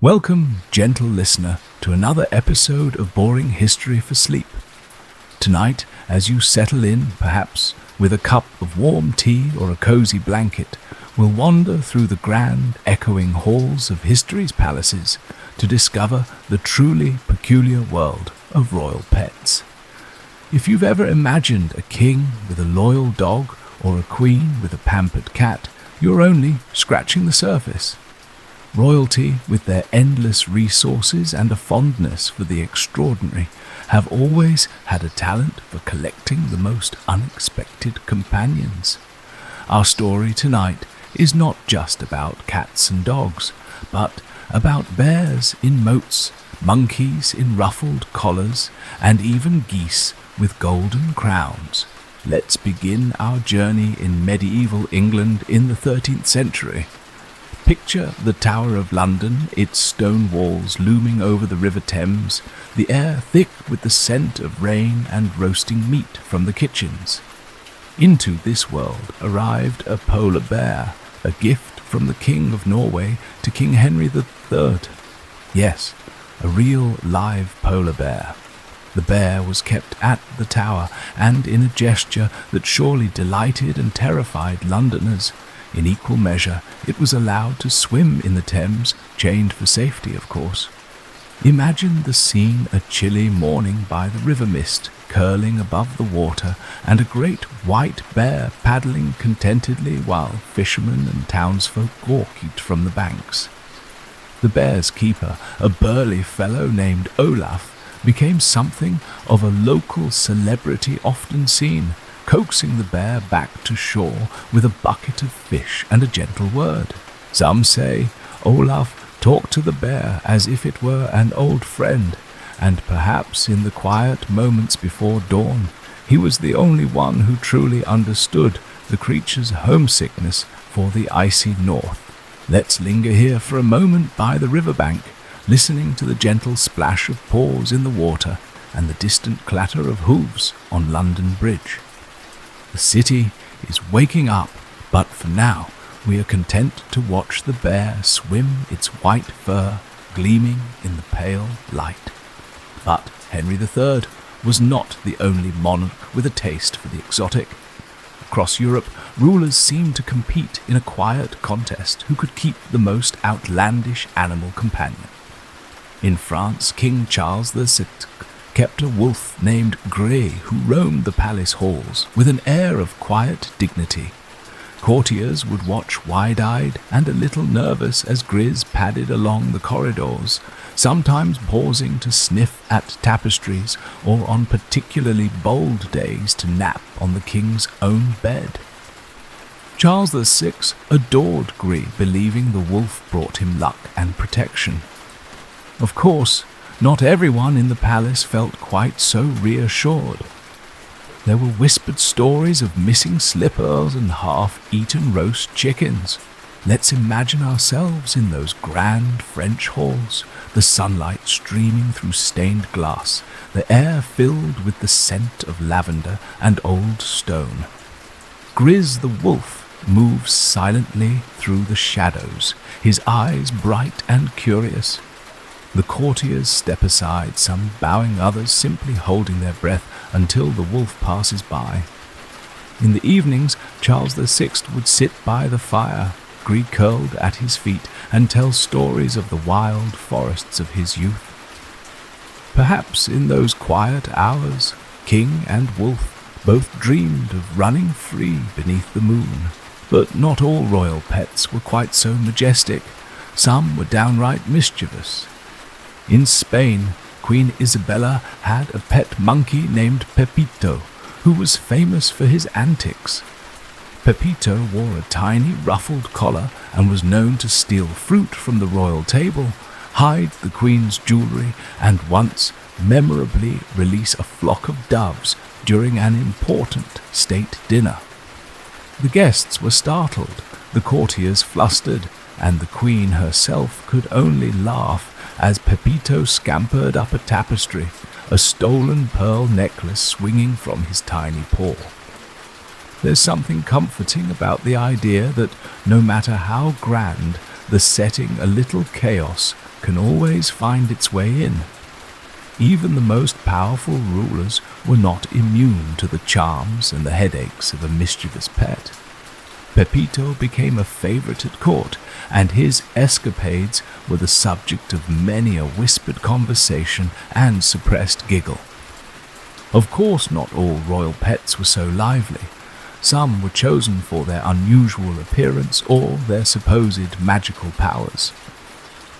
Welcome, gentle listener, to another episode of Boring History for Sleep. Tonight, as you settle in, perhaps with a cup of warm tea or a cozy blanket, we'll wander through the grand, echoing halls of history's palaces to discover the truly peculiar world of royal pets. If you've ever imagined a king with a loyal dog or a queen with a pampered cat, you're only scratching the surface. Royalty, with their endless resources and a fondness for the extraordinary, have always had a talent for collecting the most unexpected companions. Our story tonight is not just about cats and dogs, but about bears in moats, monkeys in ruffled collars, and even geese with golden crowns. Let's begin our journey in medieval England in the 13th century. Picture the Tower of London, its stone walls looming over the River Thames, the air thick with the scent of rain and roasting meat from the kitchens. Into this world arrived a polar bear, a gift from the King of Norway to King Henry III. Yes, a real live polar bear. The bear was kept at the tower, and in a gesture that surely delighted and terrified Londoners, in equal measure, it was allowed to swim in the Thames, chained for safety, of course. Imagine the scene a chilly morning by the river mist, curling above the water, and a great white bear paddling contentedly while fishermen and townsfolk gawked from the banks. The bear's keeper, a burly fellow named Olaf, became something of a local celebrity often seen, coaxing the bear back to shore with a bucket of fish and a gentle word. Some say Olaf talked to the bear as if it were an old friend, and perhaps in the quiet moments before dawn, he was the only one who truly understood the creature's homesickness for the icy north. Let's linger here for a moment by the riverbank, listening to the gentle splash of paws in the water and the distant clatter of hooves on London Bridge. The city is waking up, but for now we are content to watch the bear swim its white fur gleaming in the pale light. But Henry III was not the only monarch with a taste for the exotic. Across Europe, rulers seemed to compete in a quiet contest who could keep the most outlandish animal companion. In France, King Charles VI kept a wolf named Grey who roamed the palace halls with an air of quiet dignity. Courtiers would watch wide-eyed and a little nervous as Grizz padded along the corridors, sometimes pausing to sniff at tapestries or on particularly bold days to nap on the king's own bed. Charles VI adored Grey, believing the wolf brought him luck and protection. Of course, not everyone in the palace felt quite so reassured. There were whispered stories of missing slippers and half-eaten roast chickens. Let's imagine ourselves in those grand French halls, the sunlight streaming through stained glass, the air filled with the scent of lavender and old stone. Grizz the wolf moves silently through the shadows, his eyes bright and curious. The courtiers step aside, some bowing, others simply holding their breath until the wolf passes by. In the evenings, Charles VI would sit by the fire, Grey curled at his feet, and tell stories of the wild forests of his youth. Perhaps in those quiet hours, king and wolf both dreamed of running free beneath the moon. But not all royal pets were quite so majestic. Some were downright mischievous. In Spain, Queen Isabella had a pet monkey named Pepito, who was famous for his antics. Pepito wore a tiny ruffled collar and was known to steal fruit from the royal table, hide the Queen's jewelry, and once memorably release a flock of doves during an important state dinner. The guests were startled, the courtiers flustered, and the Queen herself could only laugh as Pepito scampered up a tapestry, a stolen pearl necklace swinging from his tiny paw. There's something comforting about the idea that no matter how grand the setting, a little chaos can always find its way in. Even the most powerful rulers were not immune to the charms and the headaches of a mischievous pet. Pepito became a favorite at court, and his escapades were the subject of many a whispered conversation and suppressed giggle. Of course, not all royal pets were so lively. Some were chosen for their unusual appearance or their supposed magical powers.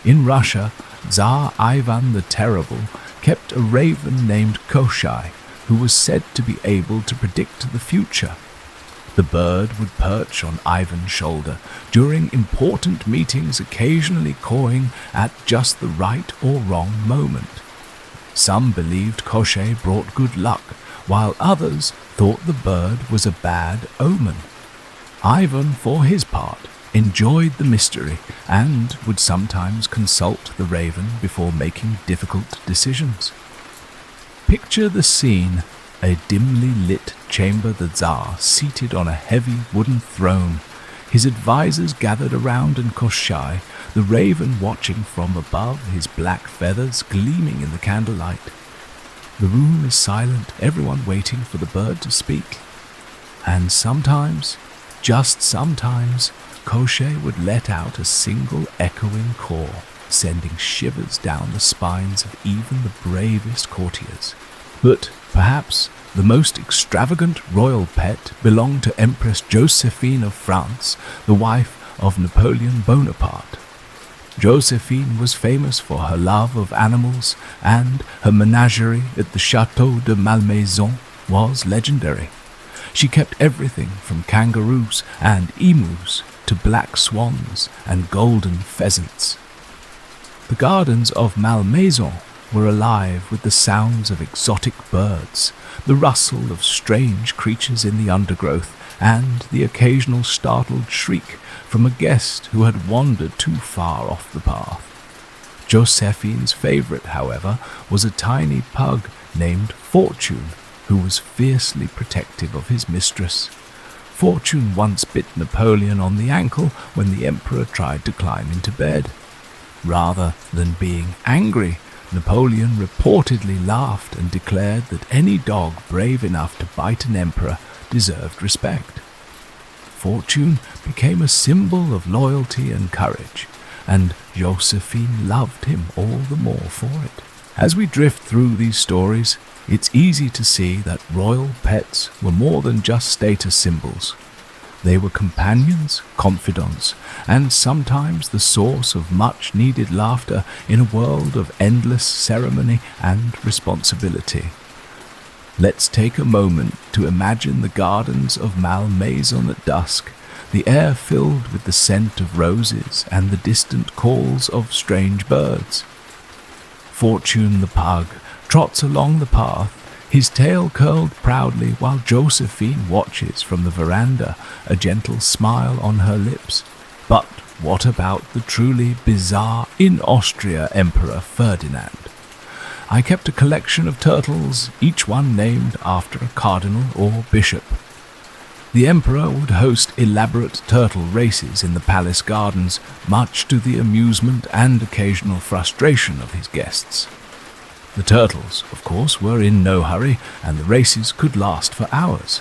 In Russia, Tsar Ivan the Terrible kept a raven named Koshai, who was said to be able to predict the future. The bird would perch on Ivan's shoulder during important meetings, occasionally cawing at just the right or wrong moment. Some believed Koshai brought good luck, while others thought the bird was a bad omen. Ivan, for his part, enjoyed the mystery and would sometimes consult the raven before making difficult decisions. Picture the scene: a dimly lit chamber, the Tsar seated on a heavy wooden throne, his advisors gathered around, and Koshai, the raven, watching from above, his black feathers gleaming in the candlelight. The room is silent, everyone waiting for the bird to speak. And sometimes, just sometimes, Koshai would let out a single echoing caw, sending shivers down the spines of even the bravest courtiers. But perhaps the most extravagant royal pet belonged to Empress Josephine of France, the wife of Napoleon Bonaparte. Josephine was famous for her love of animals, and her menagerie at the Château de Malmaison was legendary. She kept everything from kangaroos and emus to black swans and golden pheasants. The gardens of Malmaison were alive with the sounds of exotic birds, the rustle of strange creatures in the undergrowth, and the occasional startled shriek from a guest who had wandered too far off the path. Josephine's favorite, however, was a tiny pug named Fortune, who was fiercely protective of his mistress. Fortune once bit Napoleon on the ankle when the emperor tried to climb into bed. Rather than being angry, Napoleon reportedly laughed and declared that any dog brave enough to bite an emperor deserved respect. Fortune became a symbol of loyalty and courage, and Josephine loved him all the more for it. As we drift through these stories, it's easy to see that royal pets were more than just status symbols. They were companions, confidants, and sometimes the source of much-needed laughter in a world of endless ceremony and responsibility. Let's take a moment to imagine the gardens of Malmaison at dusk, the air filled with the scent of roses and the distant calls of strange birds. Fortune the pug trots along the path, his tail curled proudly, while Josephine watches from the veranda, a gentle smile on her lips. But what about the truly bizarre in Austria Emperor Ferdinand? I kept a collection of turtles, each one named after a cardinal or bishop. The emperor would host elaborate turtle races in the palace gardens, much to the amusement and occasional frustration of his guests. The turtles, of course, were in no hurry, and the races could last for hours.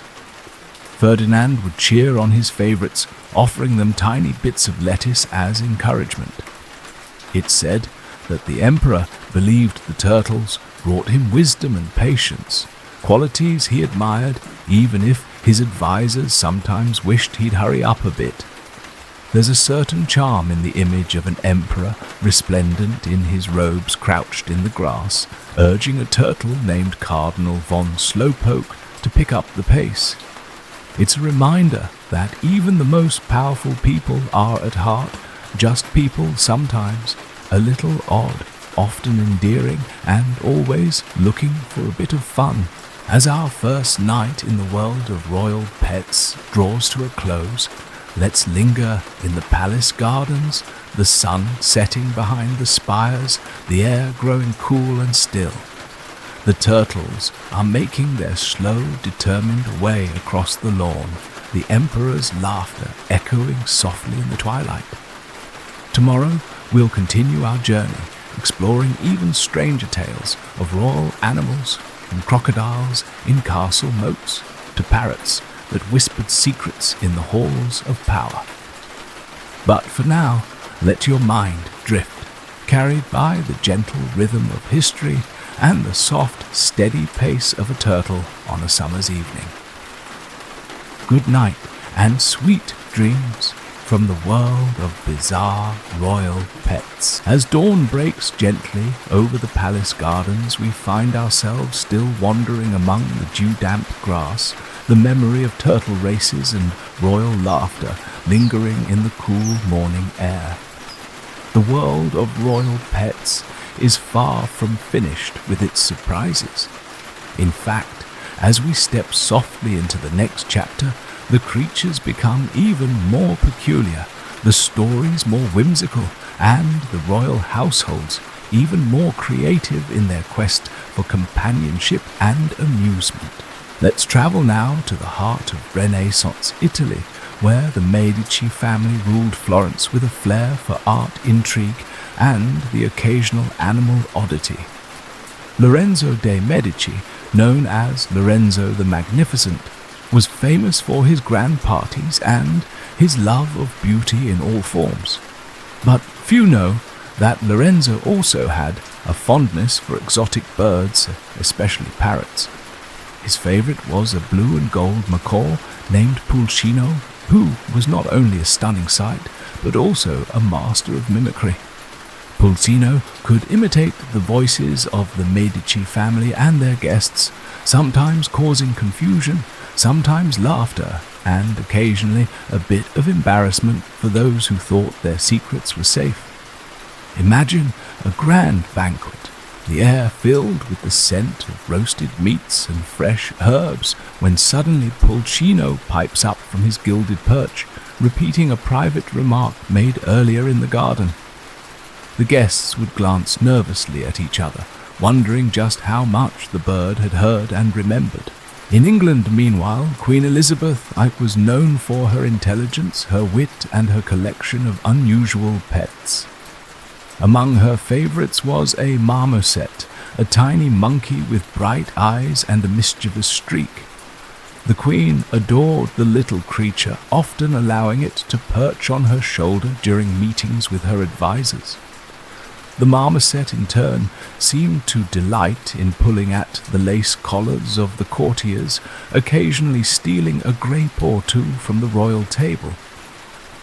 Ferdinand would cheer on his favorites, offering them tiny bits of lettuce as encouragement. It's said that the emperor believed the turtles brought him wisdom and patience, qualities he admired, even if his advisors sometimes wished he'd hurry up a bit. There's a certain charm in the image of an emperor resplendent in his robes, crouched in the grass, urging a turtle named Cardinal von Slowpoke to pick up the pace. It's a reminder that even the most powerful people are at heart just people, sometimes a little odd, often endearing, and always looking for a bit of fun. As our first night in the world of royal pets draws to a close, let's linger in the palace gardens, the sun setting behind the spires, the air growing cool and still. The turtles are making their slow, determined way across the lawn, the emperor's laughter echoing softly in the twilight. Tomorrow, we'll continue our journey, exploring even stranger tales of royal animals, from crocodiles in castle moats to parrots that whispered secrets in the halls of power. But for now, let your mind drift, carried by the gentle rhythm of history and the soft, steady pace of a turtle on a summer's evening. Good night and sweet dreams from the world of bizarre royal pets. As dawn breaks gently over the palace gardens, we find ourselves still wandering among the dew-damp grass, the memory of turtle races and royal laughter lingering in the cool morning air. The world of royal pets is far from finished with its surprises. In fact, as we step softly into the next chapter, the creatures become even more peculiar, the stories more whimsical, and the royal households even more creative in their quest for companionship and amusement. Let's travel now to the heart of Renaissance Italy, where the Medici family ruled Florence with a flair for art, intrigue, and the occasional animal oddity. Lorenzo de' Medici, known as Lorenzo the Magnificent, was famous for his grand parties and his love of beauty in all forms. But few know that Lorenzo also had a fondness for exotic birds, especially parrots. His favorite was a blue and gold macaw named Pulcino, who was not only a stunning sight, but also a master of mimicry. Pulcino could imitate the voices of the Medici family and their guests, sometimes causing confusion, sometimes laughter, and occasionally a bit of embarrassment for those who thought their secrets were safe. Imagine a grand banquet, the air filled with the scent of roasted meats and fresh herbs, when suddenly Pulcino pipes up from his gilded perch, repeating a private remark made earlier in the garden. The guests would glance nervously at each other, wondering just how much the bird had heard and remembered. In England, meanwhile, Queen Elizabeth was known for her intelligence, her wit, and her collection of unusual pets. Among her favorites was a marmoset, a tiny monkey with bright eyes and a mischievous streak. The Queen adored the little creature, often allowing it to perch on her shoulder during meetings with her advisors. The marmoset, in turn, seemed to delight in pulling at the lace collars of the courtiers, occasionally stealing a grape or two from the royal table.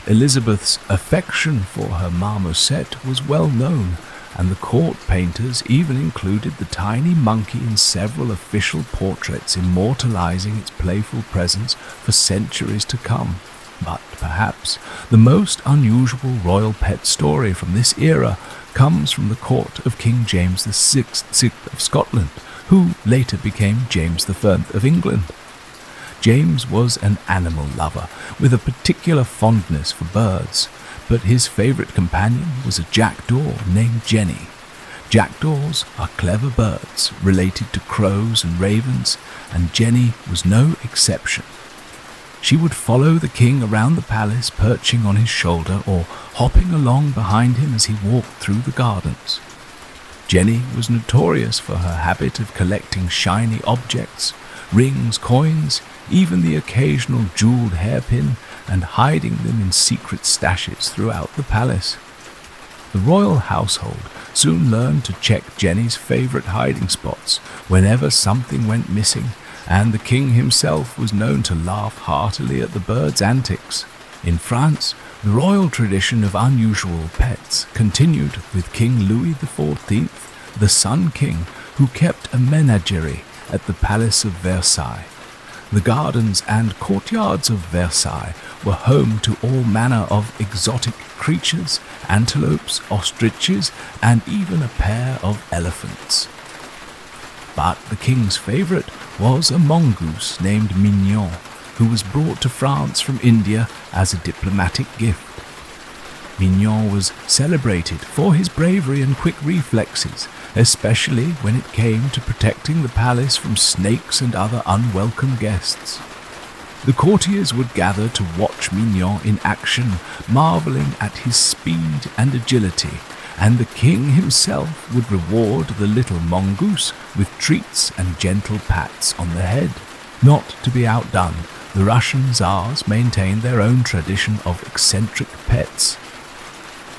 Elizabeth's affection for her marmoset was well known, and the court painters even included the tiny monkey in several official portraits, immortalizing its playful presence for centuries to come. But perhaps the most unusual royal pet story from this era comes from the court of King James VI of Scotland, who later became James I of England. James was an animal lover with a particular fondness for birds, but his favorite companion was a jackdaw named Jenny. Jackdaws are clever birds related to crows and ravens, and Jenny was no exception. She would follow the king around the palace, perching on his shoulder or hopping along behind him as he walked through the gardens. Jenny was notorious for her habit of collecting shiny objects, rings, coins, even the occasional jeweled hairpin, and hiding them in secret stashes throughout the palace. The royal household soon learned to check Jenny's favorite hiding spots whenever something went missing, and the king himself was known to laugh heartily at the bird's antics. In France, the royal tradition of unusual pets continued with King Louis XIV, the Sun King, who kept a menagerie at the Palace of Versailles. The gardens and courtyards of Versailles were home to all manner of exotic creatures, antelopes, ostriches, and even a pair of elephants. But the king's favorite was a mongoose named Mignon, who was brought to France from India as a diplomatic gift. Mignon was celebrated for his bravery and quick reflexes, especially when it came to protecting the palace from snakes and other unwelcome guests. The courtiers would gather to watch Mignon in action, marveling at his speed and agility, and the king himself would reward the little mongoose with treats and gentle pats on the head. Not to be outdone, the Russian Tsars maintained their own tradition of eccentric pets.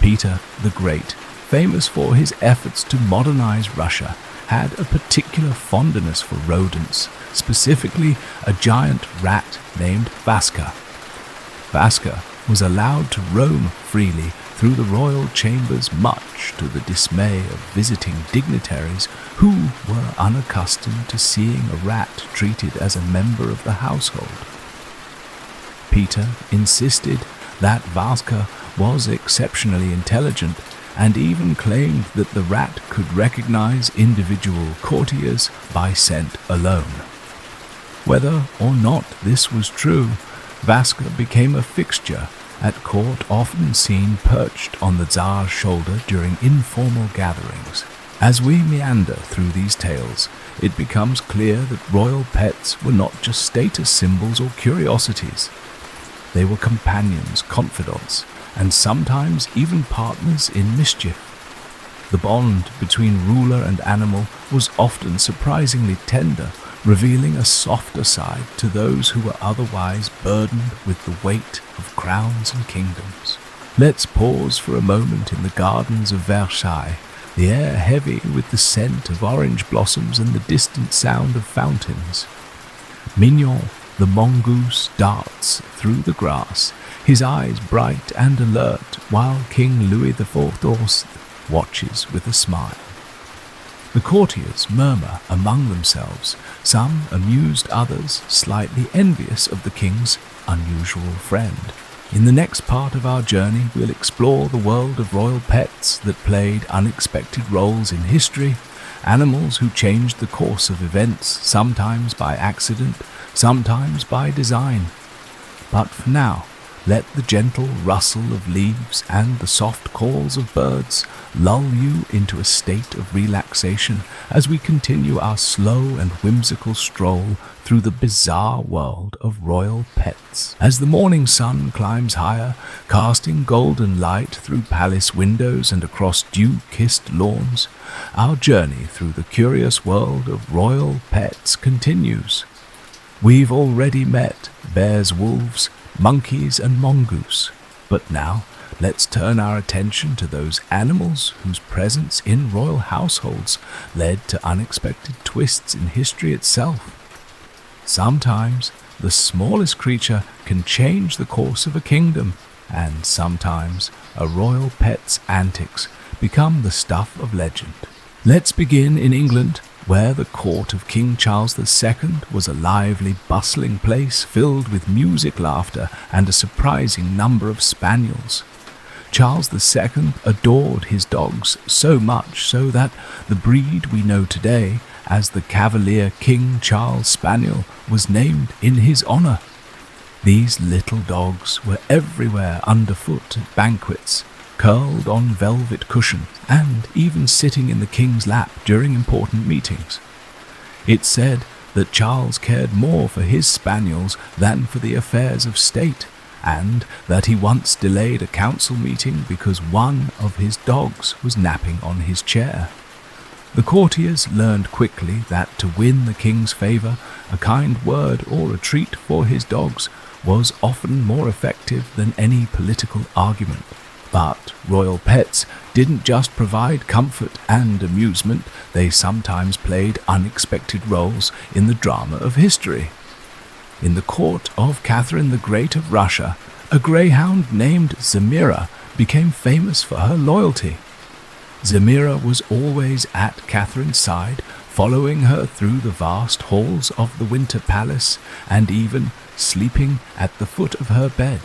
Peter the Great, famous for his efforts to modernize Russia, had a particular fondness for rodents, specifically a giant rat named Vaska. Vaska was allowed to roam freely through the royal chambers, much to the dismay of visiting dignitaries who were unaccustomed to seeing a rat treated as a member of the household. Peter insisted that Vaska was exceptionally intelligent and even claimed that the rat could recognize individual courtiers by scent alone. Whether or not this was true, Vaska became a fixture at court, often seen perched on the Tsar's shoulder during informal gatherings. As we meander through these tales, it becomes clear that royal pets were not just status symbols or curiosities. They were companions, confidants, and sometimes even partners in mischief. The bond between ruler and animal was often surprisingly tender, revealing a softer side to those who were otherwise burdened with the weight of crowns and kingdoms. Let's pause for a moment in the gardens of Versailles, the air heavy with the scent of orange blossoms and the distant sound of fountains. Mignon, the mongoose, darts through the grass, his eyes bright and alert, while King Louis XIV watches with a smile. The courtiers murmur among themselves, some amused, others slightly envious of the king's unusual friend. In the next part of our journey, we'll explore the world of royal pets that played unexpected roles in history, animals who changed the course of events, sometimes by accident, sometimes by design. But for now, let the gentle rustle of leaves and the soft calls of birds lull you into a state of relaxation as we continue our slow and whimsical stroll through the bizarre world of royal pets. As the morning sun climbs higher, casting golden light through palace windows and across dew-kissed lawns, our journey through the curious world of royal pets continues. We've already met bears, wolves, monkeys and mongoose, but now let's turn our attention to those animals whose presence in royal households led to unexpected twists in history itself. Sometimes the smallest creature can change the course of a kingdom, and sometimes a royal pet's antics become the stuff of legend. Let's begin in England, where the court of King Charles II was a lively, bustling place filled with music, laughter, and a surprising number of spaniels. Charles II adored his dogs so much so that the breed we know today as the Cavalier King Charles Spaniel was named in his honor. These little dogs were everywhere underfoot at banquets, curled on velvet cushions, and even sitting in the king's lap during important meetings. It's said that Charles cared more for his spaniels than for the affairs of state, and that he once delayed a council meeting because one of his dogs was napping on his chair. The courtiers learned quickly that to win the king's favor, a kind word or a treat for his dogs was often more effective than any political argument. But royal pets didn't just provide comfort and amusement, they sometimes played unexpected roles in the drama of history. In the court of Catherine the Great of Russia, a greyhound named Zemira became famous for her loyalty. Zemira was always at Catherine's side, following her through the vast halls of the Winter Palace and even sleeping at the foot of her bed.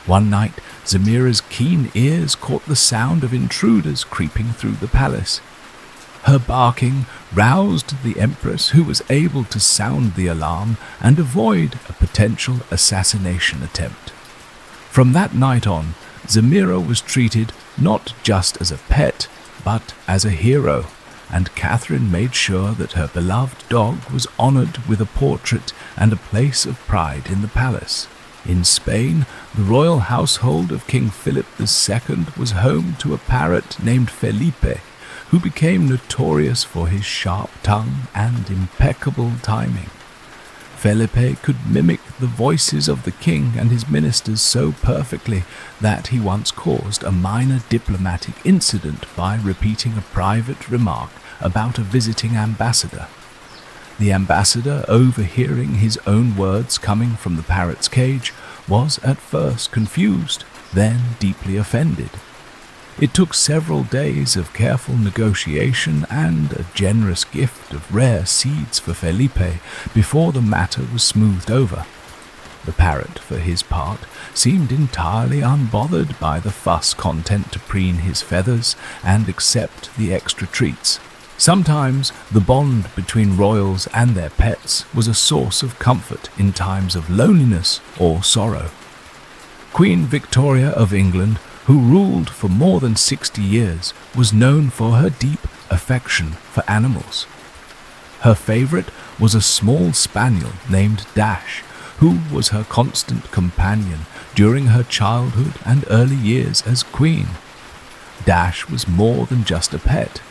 One night, Zemira's keen ears caught the sound of intruders creeping through the palace. Her barking roused the empress, who was able to sound the alarm and avoid a potential assassination attempt. From that night on, Zemira was treated not just as a pet, but as a hero, and Catherine made sure that her beloved dog was honored with a portrait and a place of pride in the palace. In Spain, the royal household of King Philip II was home to a parrot named Felipe, who became notorious for his sharp tongue and impeccable timing. Felipe could mimic the voices of the king and his ministers so perfectly that he once caused a minor diplomatic incident by repeating a private remark about a visiting ambassador. The ambassador, overhearing his own words coming from the parrot's cage, was at first confused, then deeply offended. It took several days of careful negotiation and a generous gift of rare seeds for Felipe before the matter was smoothed over. The parrot, for his part, seemed entirely unbothered by the fuss content to preen his feathers and accept the extra treats. Sometimes the bond between royals and their pets was a source of comfort in times of loneliness or sorrow. Queen Victoria of England, who ruled for more than 60 years, was known for her deep affection for animals. Her favorite was a small spaniel named Dash, who was her constant companion during her childhood and early years as queen. Dash was more than just a pet.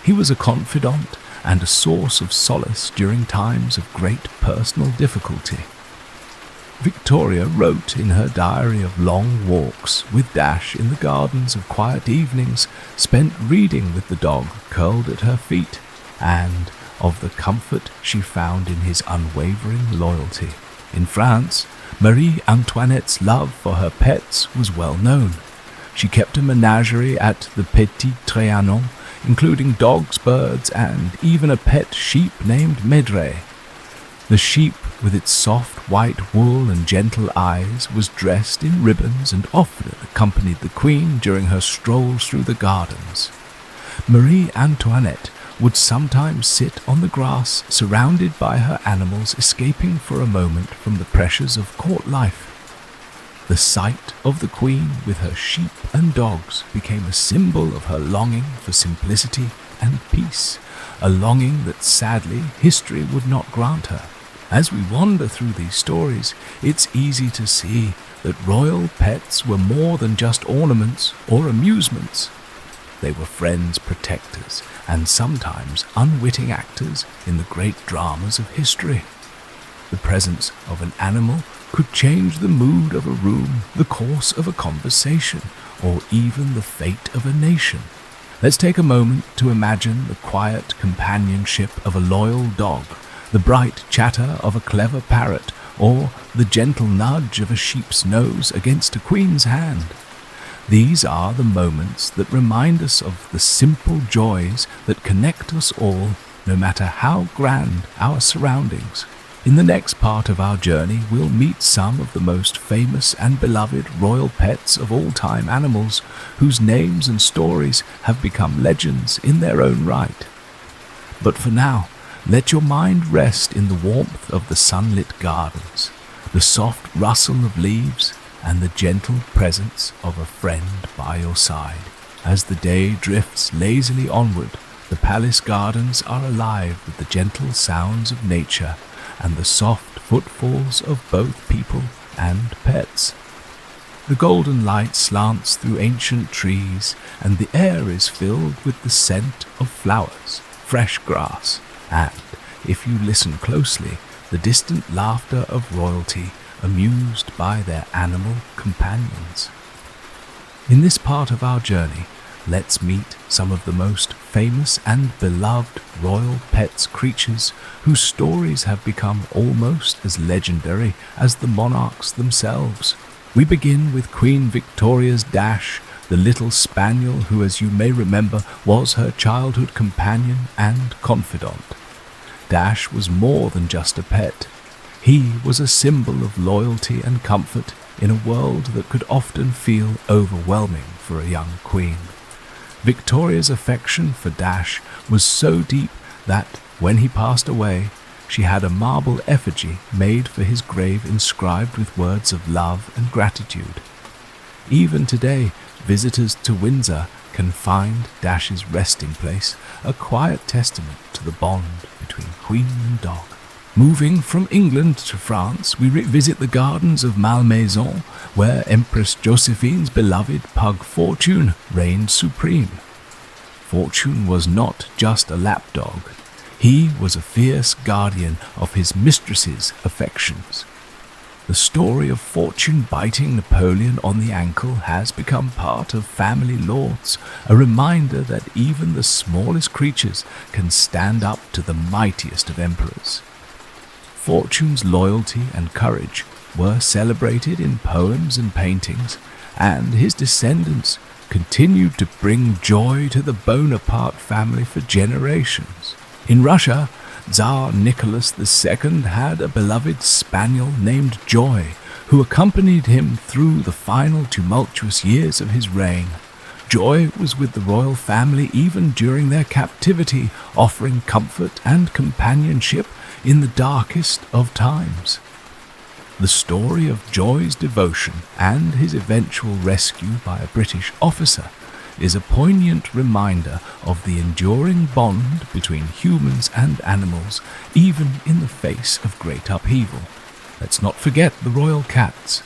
He was a confidant and a source of solace during times of great personal difficulty. Victoria wrote in her diary of long walks with Dash in the gardens, of quiet evenings spent reading with the dog curled at her feet, and of the comfort she found in his unwavering loyalty. In France, Marie Antoinette's love for her pets was well known. She kept a menagerie at the Petit Trianon, including dogs, birds, and even a pet sheep named Maigret. The sheep, with its soft white wool and gentle eyes, was dressed in ribbons and often accompanied the queen during her strolls through the gardens. Marie Antoinette would sometimes sit on the grass, surrounded by her animals, escaping for a moment from the pressures of court life. The sight of the queen with her sheep and dogs became a symbol of her longing for simplicity and peace, a longing that sadly history would not grant her. As we wander through these stories, it's easy to see that royal pets were more than just ornaments or amusements. They were friends, protectors, and sometimes unwitting actors in the great dramas of history. The presence of an animal could change the mood of a room, the course of a conversation, or even the fate of a nation. Let's take a moment to imagine the quiet companionship of a loyal dog, the bright chatter of a clever parrot, or the gentle nudge of a sheep's nose against a queen's hand. These are the moments that remind us of the simple joys that connect us all, no matter how grand our surroundings. In the next part of our journey, we'll meet some of the most famous and beloved royal pets of all time, animals whose names and stories have become legends in their own right. But for now, let your mind rest in the warmth of the sunlit gardens, the soft rustle of leaves, and the gentle presence of a friend by your side. As the day drifts lazily onward, the palace gardens are alive with the gentle sounds of nature and the soft footfalls of both people and pets. The golden light slants through ancient trees, and the air is filled with the scent of flowers, fresh grass, and, if you listen closely, the distant laughter of royalty amused by their animal companions. In this part of our journey, let's meet some of the most famous and beloved royal pets, creatures whose stories have become almost as legendary as the monarchs themselves. We begin with Queen Victoria's Dash, the little spaniel who, as you may remember, was her childhood companion and confidant. Dash was more than just a pet. He was a symbol of loyalty and comfort in a world that could often feel overwhelming for a young queen. Victoria's affection for Dash was so deep that, when he passed away, she had a marble effigy made for his grave inscribed with words of love and gratitude. Even today, visitors to Windsor can find Dash's resting place, a quiet testament to the bond between queen and dog. Moving from England to France, we revisit the gardens of Malmaison, where Empress Josephine's beloved pug Fortune reigned supreme. Fortune was not just a lapdog. He was a fierce guardian of his mistress's affections. The story of Fortune biting Napoleon on the ankle has become part of family lores, a reminder that even the smallest creatures can stand up to the mightiest of emperors. Fortune's loyalty and courage were celebrated in poems and paintings, and his descendants continued to bring joy to the Bonaparte family for generations. In Russia, Tsar Nicholas II had a beloved spaniel named Joy, who accompanied him through the final tumultuous years of his reign. Joy was with the royal family even during their captivity, offering comfort and companionship in the darkest of times. The story of Joy's devotion and his eventual rescue by a British officer is a poignant reminder of the enduring bond between humans and animals, even in the face of great upheaval. Let's not forget the royal cats.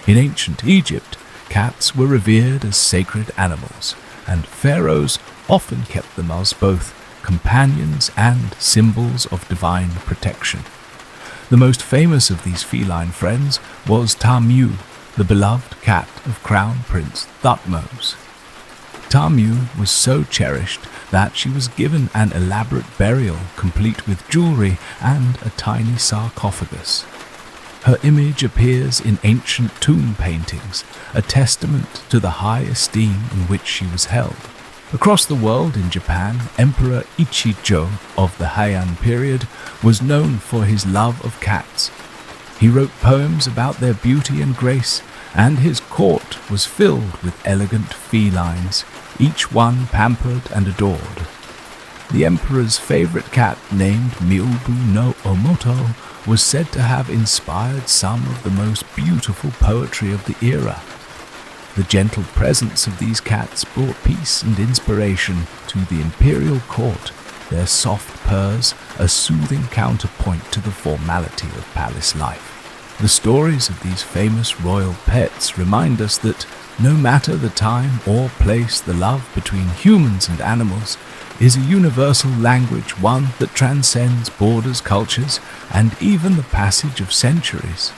In ancient Egypt, cats were revered as sacred animals, and pharaohs often kept them as both companions and symbols of divine protection. The most famous of these feline friends was Tamu, the beloved cat of Crown Prince Thutmose. Tamu was so cherished that she was given an elaborate burial complete with jewelry and a tiny sarcophagus. Her image appears in ancient tomb paintings, a testament to the high esteem in which she was held. Across the world in Japan, Emperor Ichijo of the Heian period was known for his love of cats. He wrote poems about their beauty and grace, and his court was filled with elegant felines, each one pampered and adored. The emperor's favorite cat, named Miubu no Omoto, was said to have inspired some of the most beautiful poetry of the era. The gentle presence of these cats brought peace and inspiration to the imperial court, their soft purrs a soothing counterpoint to the formality of palace life. The stories of these famous royal pets remind us that no matter the time or place, the love between humans and animals is a universal language, one that transcends borders, cultures, and even the passage of centuries.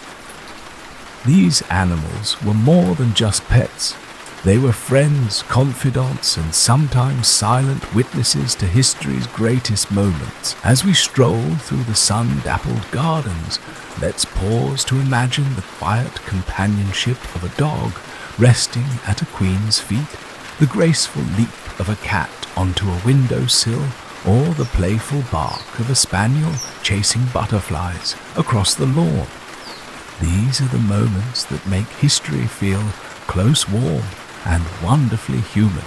These animals were more than just pets. They were friends, confidants, and sometimes silent witnesses to history's greatest moments. As we stroll through the sun-dappled gardens, let's pause to imagine the quiet companionship of a dog resting at a queen's feet, the graceful leap of a cat onto a windowsill, or the playful bark of a spaniel chasing butterflies across the lawn. These are the moments that make history feel close, warm, and wonderfully human.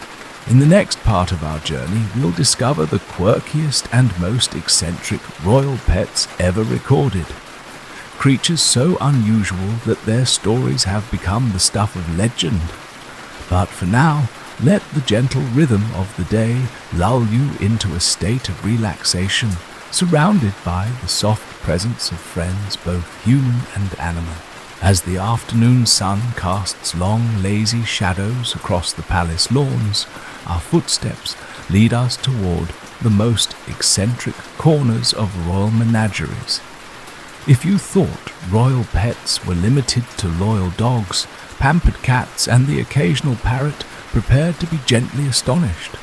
In the next part of our journey, we'll discover the quirkiest and most eccentric royal pets ever recorded. Creatures so unusual that their stories have become the stuff of legend. But for now, let the gentle rhythm of the day lull you into a state of relaxation, surrounded by the soft presence of friends both human and animal. As the afternoon sun casts long, lazy shadows across the palace lawns, our footsteps lead us toward the most eccentric corners of royal menageries. If you thought royal pets were limited to loyal dogs, pampered cats, and the occasional parrot, prepare to be gently astonished.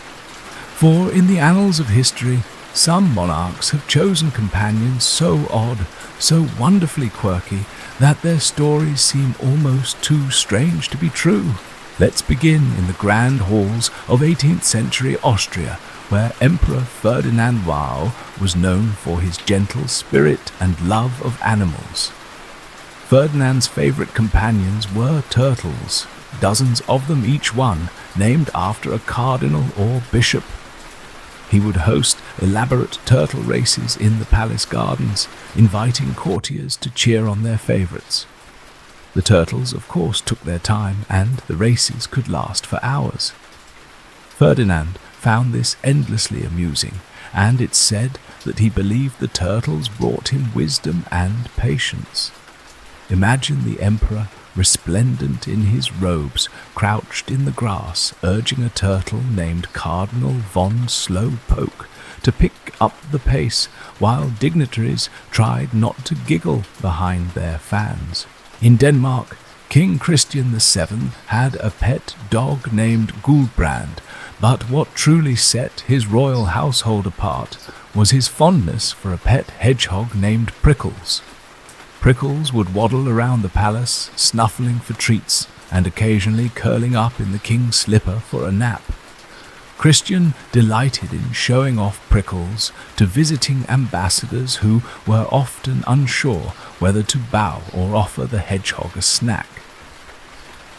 For in the annals of history, some monarchs have chosen companions so odd, so wonderfully quirky, that their stories seem almost too strange to be true. Let's begin in the grand halls of 18th century Austria, where Emperor Ferdinand Wow was known for his gentle spirit and love of animals. Ferdinand's favorite companions were turtles, dozens of them each one, named after a cardinal or bishop. He would host elaborate turtle races in the palace gardens, inviting courtiers to cheer on their favorites. The turtles, of course, took their time, and the races could last for hours. Ferdinand found this endlessly amusing, and it's said that he believed the turtles brought him wisdom and patience. Imagine the emperor, resplendent in his robes, crouched in the grass, urging a turtle named Cardinal von Slowpoke to pick up the pace, while dignitaries tried not to giggle behind their fans. In Denmark, King Christian VII had a pet dog named Gulbrand, but what truly set his royal household apart was his fondness for a pet hedgehog named Prickles. Prickles would waddle around the palace, snuffling for treats and occasionally curling up in the king's slipper for a nap. Christian delighted in showing off Prickles to visiting ambassadors who were often unsure whether to bow or offer the hedgehog a snack.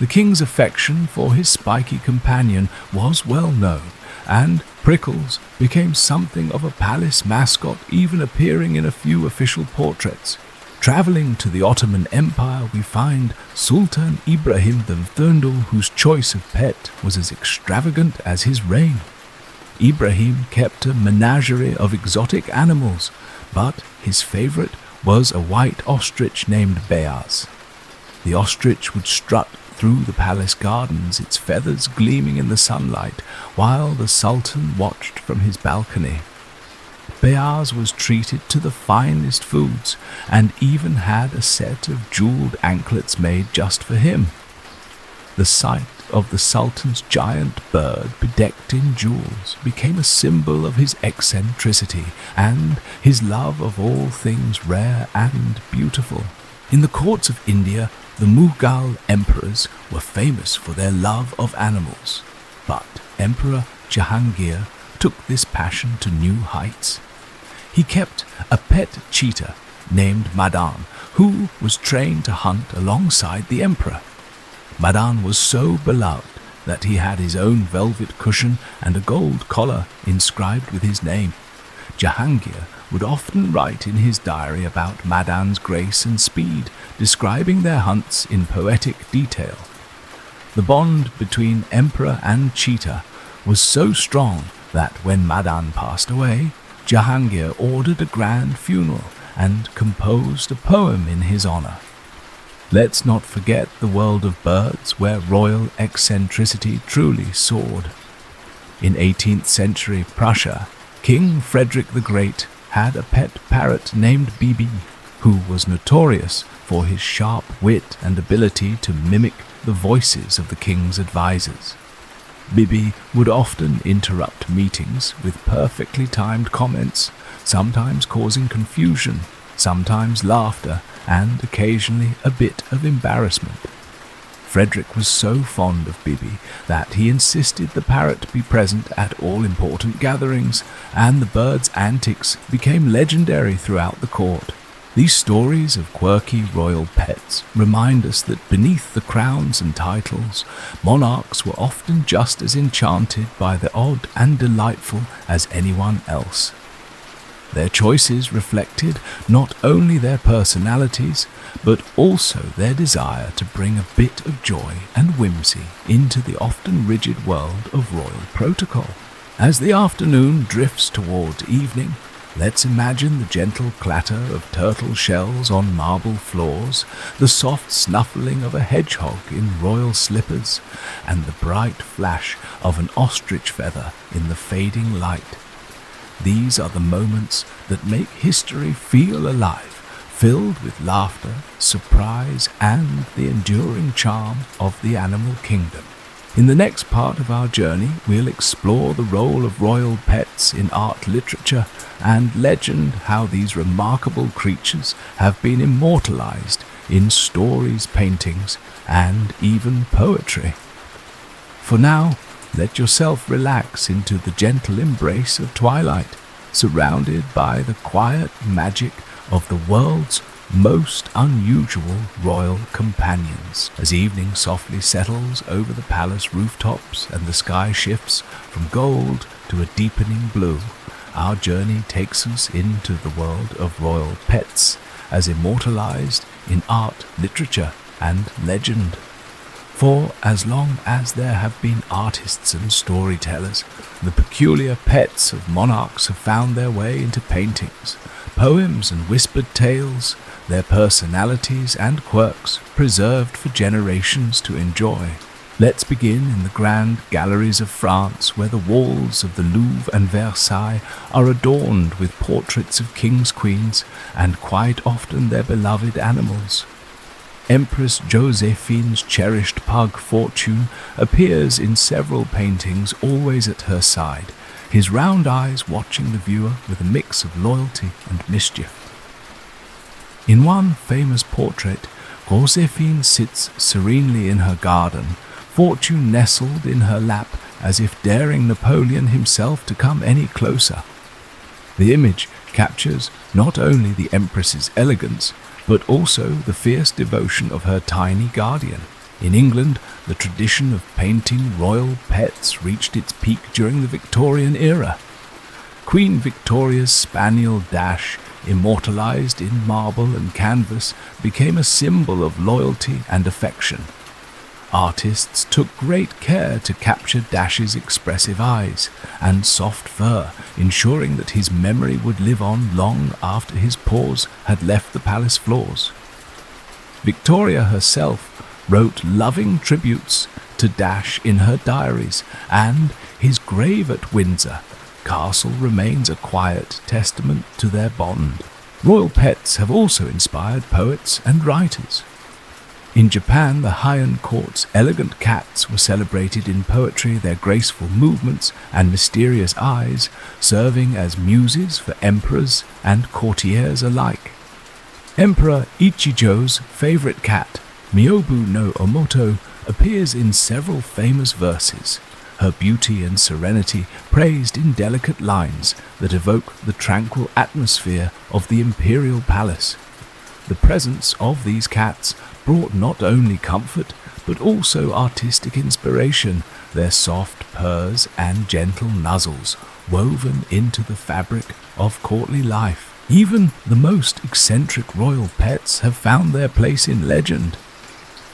The king's affection for his spiky companion was well known, and Prickles became something of a palace mascot, even appearing in a few official portraits. Traveling to the Ottoman Empire, we find Sultan Ibrahim II, whose choice of pet was as extravagant as his reign. Ibrahim kept a menagerie of exotic animals, but his favorite was a white ostrich named Beyaz. The ostrich would strut through the palace gardens, its feathers gleaming in the sunlight, while the Sultan watched from his balcony. Beyaz was treated to the finest foods, and even had a set of jeweled anklets made just for him. The sight of the Sultan's giant bird bedecked in jewels became a symbol of his eccentricity and his love of all things rare and beautiful. In the courts of India, the Mughal emperors were famous for their love of animals, but Emperor Jahangir took this passion to new heights. He kept a pet cheetah named Madan, who was trained to hunt alongside the emperor. Madan was so beloved that he had his own velvet cushion and a gold collar inscribed with his name. Jahangir would often write in his diary about Madan's grace and speed, describing their hunts in poetic detail. The bond between emperor and cheetah was so strong that when Madan passed away, Jahangir ordered a grand funeral and composed a poem in his honor. Let's not forget the world of birds, where royal eccentricity truly soared. In 18th century Prussia, King Frederick the Great had a pet parrot named Bibi, who was notorious for his sharp wit and ability to mimic the voices of the king's advisors. Bibi would often interrupt meetings with perfectly timed comments, sometimes causing confusion, sometimes laughter, and occasionally a bit of embarrassment. Frederick was so fond of Bibi that he insisted the parrot be present at all important gatherings, and the bird's antics became legendary throughout the court. These stories of quirky royal pets remind us that beneath the crowns and titles, monarchs were often just as enchanted by the odd and delightful as anyone else. Their choices reflected not only their personalities, but also their desire to bring a bit of joy and whimsy into the often rigid world of royal protocol. As the afternoon drifts toward evening, let's imagine the gentle clatter of turtle shells on marble floors, the soft snuffling of a hedgehog in royal slippers, and the bright flash of an ostrich feather in the fading light. These are the moments that make history feel alive, filled with laughter, surprise, and the enduring charm of the animal kingdom. In the next part of our journey, we'll explore the role of royal pets in art, literature, and legend, how these remarkable creatures have been immortalized in stories, paintings, and even poetry. For now, let yourself relax into the gentle embrace of twilight, surrounded by the quiet magic of the world's most unusual royal companions. As evening softly settles over the palace rooftops and the sky shifts from gold to a deepening blue, our journey takes us into the world of royal pets, as immortalized in art, literature, and legend. For as long as there have been artists and storytellers, the peculiar pets of monarchs have found their way into paintings, poems and whispered tales, their personalities and quirks preserved for generations to enjoy. Let's begin in the grand galleries of France, where the walls of the Louvre and Versailles are adorned with portraits of kings, queens, and quite often their beloved animals. Empress Josephine's cherished pug Fortune appears in several paintings, always at her side, his round eyes watching the viewer with a mix of loyalty and mischief. In one famous portrait, Josephine sits serenely in her garden, Fortune nestled in her lap as if daring Napoleon himself to come any closer. The image captures not only the Empress's elegance, but also the fierce devotion of her tiny guardian. In England, the tradition of painting royal pets reached its peak during the Victorian era. Queen Victoria's spaniel Dash, immortalized in marble and canvas, became a symbol of loyalty and affection. Artists took great care to capture Dash's expressive eyes and soft fur, ensuring that his memory would live on long after his paws had left the palace floors. Victoria herself wrote loving tributes to Dash in her diaries, and his grave at Windsor Castle remains a quiet testament to their bond. Royal pets have also inspired poets and writers. In Japan, the Heian court's elegant cats were celebrated in poetry, their graceful movements and mysterious eyes serving as muses for emperors and courtiers alike. Emperor Ichijo's favorite cat, Miyobu no Omoto, appears in several famous verses, her beauty and serenity praised in delicate lines that evoke the tranquil atmosphere of the imperial palace. The presence of these cats brought not only comfort, but also artistic inspiration, their soft purrs and gentle nuzzles woven into the fabric of courtly life. Even the most eccentric royal pets have found their place in legend.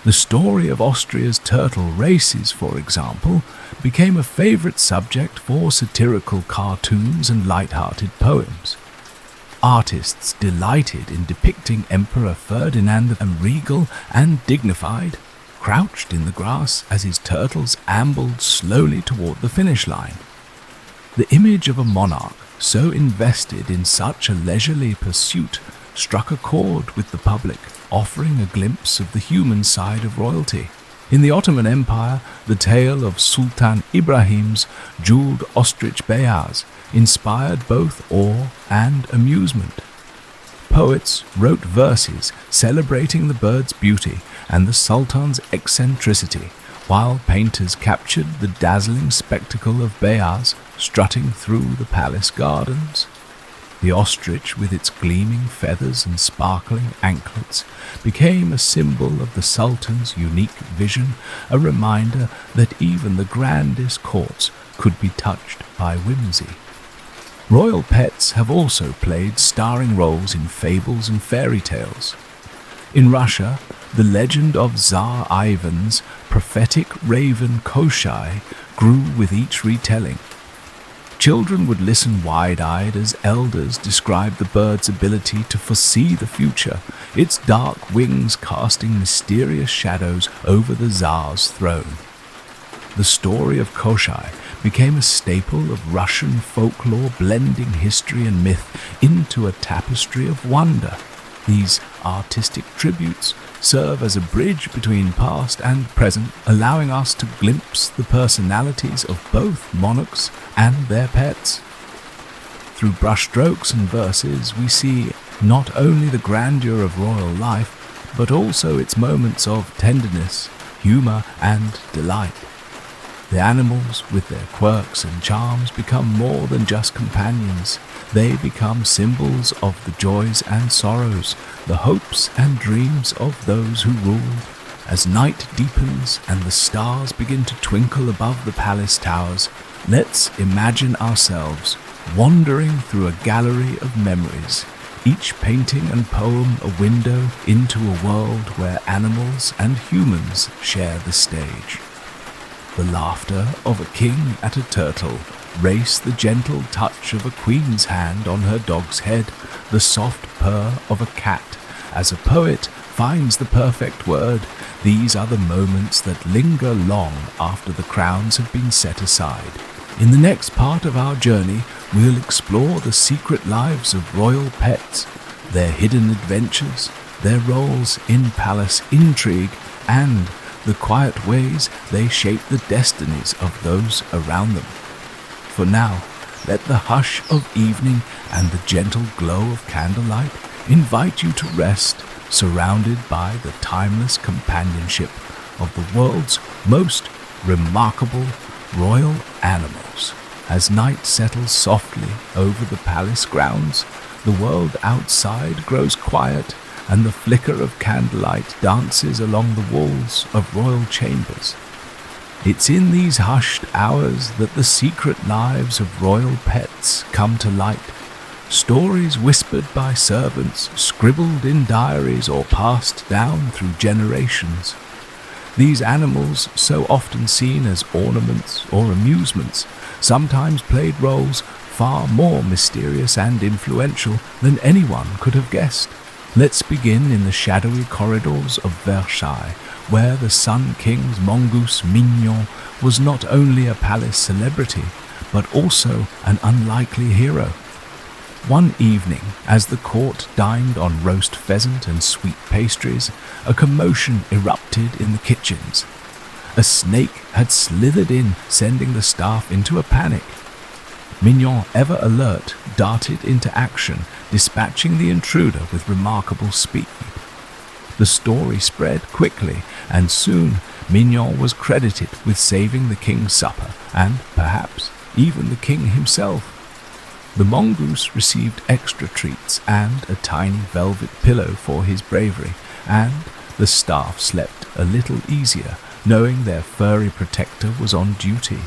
The story of Austria's turtle races, for example, became a favorite subject for satirical cartoons and light-hearted poems. Artists delighted in depicting Emperor Ferdinand and regal and dignified, crouched in the grass as his turtles ambled slowly toward the finish line. The image of a monarch so invested in such a leisurely pursuit struck a chord with the public, offering a glimpse of the human side of royalty. In the Ottoman Empire, the tale of Sultan Ibrahim's jeweled ostrich beyaz inspired both awe and amusement. Poets wrote verses celebrating the bird's beauty and the sultan's eccentricity, while painters captured the dazzling spectacle of beyaz strutting through the palace gardens. The ostrich, with its gleaming feathers and sparkling anklets, became a symbol of the Sultan's unique vision, a reminder that even the grandest courts could be touched by whimsy. Royal pets have also played starring roles in fables and fairy tales. In Russia, the legend of Tsar Ivan's prophetic raven Koshai grew with each retelling. Children would listen wide-eyed as elders described the bird's ability to foresee the future, its dark wings casting mysterious shadows over the Tsar's throne. The story of Koshai became a staple of Russian folklore, blending history and myth into a tapestry of wonder. These artistic tributes serve as a bridge between past and present, allowing us to glimpse the personalities of both monarchs and their pets. Through brushstrokes and verses, we see not only the grandeur of royal life, but also its moments of tenderness, humor, and delight. The animals, with their quirks and charms, become more than just companions. They become symbols of the joys and sorrows, the hopes and dreams of those who rule. As night deepens and the stars begin to twinkle above the palace towers, let's imagine ourselves wandering through a gallery of memories, each painting and poem a window into a world where animals and humans share the stage. The laughter of a king at a turtle, race the gentle touch of a queen's hand on her dog's head, the soft purr of a cat as a poet finds the perfect word. These are the moments that linger long after the crowns have been set aside. In the next part of our journey, we'll explore the secret lives of royal pets, their hidden adventures, their roles in palace intrigue, and the quiet ways they shape the destinies of those around them. For now, let the hush of evening and the gentle glow of candlelight invite you to rest, surrounded by the timeless companionship of the world's most remarkable royal animals. As night settles softly over the palace grounds, the world outside grows quiet, and the flicker of candlelight dances along the walls of royal chambers. It's in these hushed hours that the secret lives of royal pets come to light. Stories whispered by servants, scribbled in diaries, or passed down through generations. These animals, so often seen as ornaments or amusements, sometimes played roles far more mysterious and influential than anyone could have guessed. Let's begin in the shadowy corridors of Versailles, where the Sun King's mongoose Mignon was not only a palace celebrity, but also an unlikely hero. One evening, as the court dined on roast pheasant and sweet pastries, a commotion erupted in the kitchens. A snake had slithered in, sending the staff into a panic. Mignon, ever alert, darted into action, dispatching the intruder with remarkable speed. The story spread quickly, and soon Mignon was credited with saving the king's supper, and perhaps even the king himself. The mongoose received extra treats and a tiny velvet pillow for his bravery, and the staff slept a little easier, knowing their furry protector was on duty.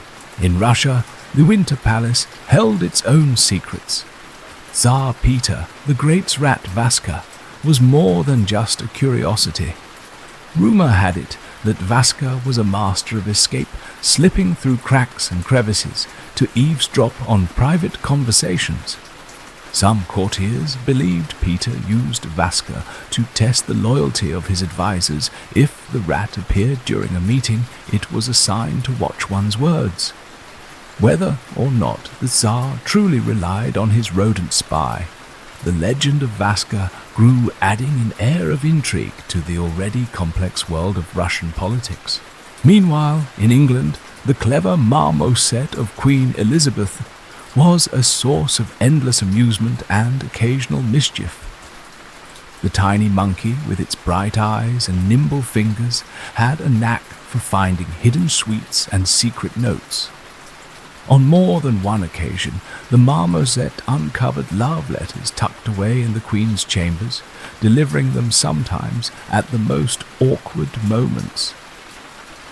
In Russia, the Winter Palace held its own secrets. Tsar Peter, the great rat Vaska, was more than just a curiosity. Rumor had it that Vaska was a master of escape, slipping through cracks and crevices to eavesdrop on private conversations. Some courtiers believed Peter used Vaska to test the loyalty of his advisors. If the rat appeared during a meeting, it was a sign to watch one's words. Whether or not the Tsar truly relied on his rodent spy, the legend of Vaska grew, adding an air of intrigue to the already complex world of Russian politics. Meanwhile, in England, the clever marmoset of Queen Elizabeth was a source of endless amusement and occasional mischief. The tiny monkey, with its bright eyes and nimble fingers, had a knack for finding hidden sweets and secret notes. On more than one occasion, the marmoset uncovered love letters tucked away in the Queen's chambers, delivering them sometimes at the most awkward moments.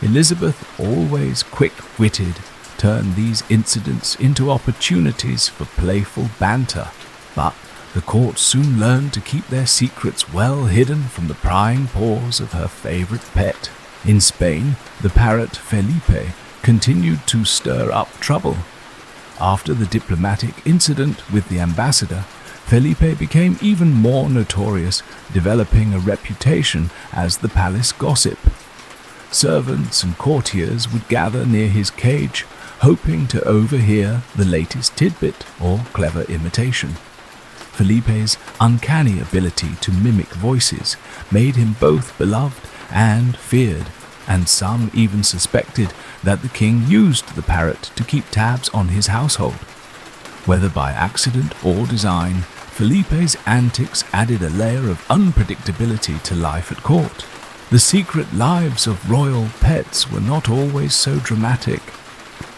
Elizabeth, always quick-witted, turned these incidents into opportunities for playful banter, but the court soon learned to keep their secrets well hidden from the prying paws of her favorite pet. In Spain, the parrot Felipe continued to stir up trouble. After the diplomatic incident with the ambassador, Felipe became even more notorious, developing a reputation as the palace gossip. Servants and courtiers would gather near his cage, hoping to overhear the latest tidbit or clever imitation. Felipe's uncanny ability to mimic voices made him both beloved and feared, and some even suspected that the king used the parrot to keep tabs on his household. Whether by accident or design, Felipe's antics added a layer of unpredictability to life at court. The secret lives of royal pets were not always so dramatic.